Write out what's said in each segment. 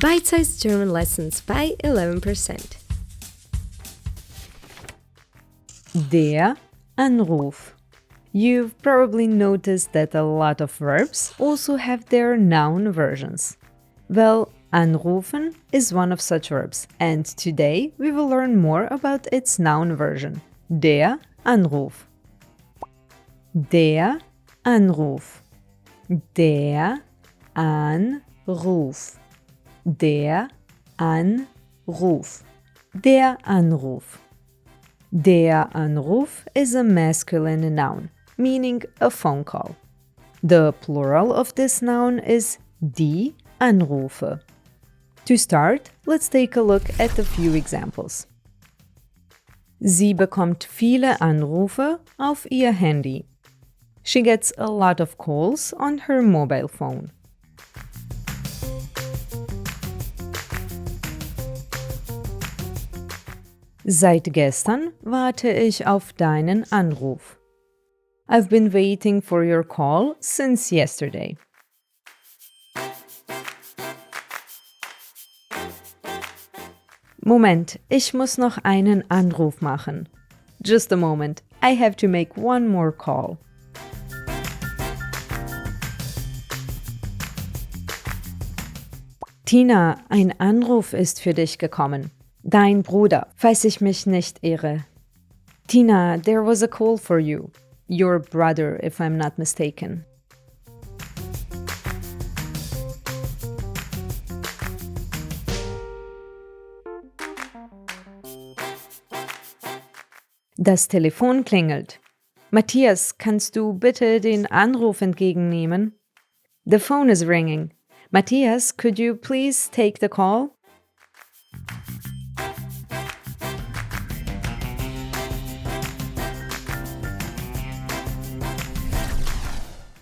Bite-sized German lessons by 11%. Der Anruf. You've probably noticed that a lot of verbs also have their noun versions. Well, anrufen is one of such verbs, and today we will learn more about its noun version, der Anruf. Der Anruf. Der Anruf. Der Anruf. Der Anruf. Der Anruf is a masculine noun, meaning a phone call. The plural of this noun is die Anrufe. To start, let's take a look at a few examples. Sie bekommt viele Anrufe auf ihr Handy. She gets a lot of calls on her mobile phone. Seit gestern warte ich auf deinen Anruf. I've been waiting for your call since yesterday. Moment, ich muss noch einen Anruf machen. Just a moment, I have to make one more call. Tina, ein Anruf ist für dich gekommen. Dein Bruder, falls ich mich nicht irre. Tina, there was a call for you. Your brother, if I'm not mistaken. Das Telefon klingelt. Matthias, kannst du bitte den Anruf entgegennehmen? The phone is ringing. Matthias, could you please take the call?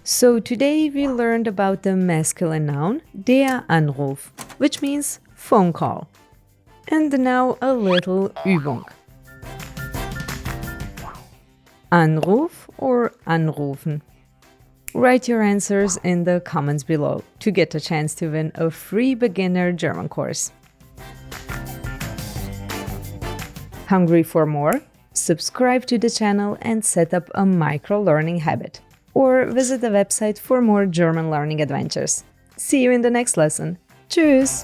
So today we learned about the masculine noun, der Anruf, which means phone call. And now a little Übung. Anruf or anrufen? Write your answers in the comments below to get a chance to win a free beginner German course. Hungry for more? Subscribe to the channel and set up a micro-learning habit. Or visit the website for more German learning adventures. See you in the next lesson. Tschüss!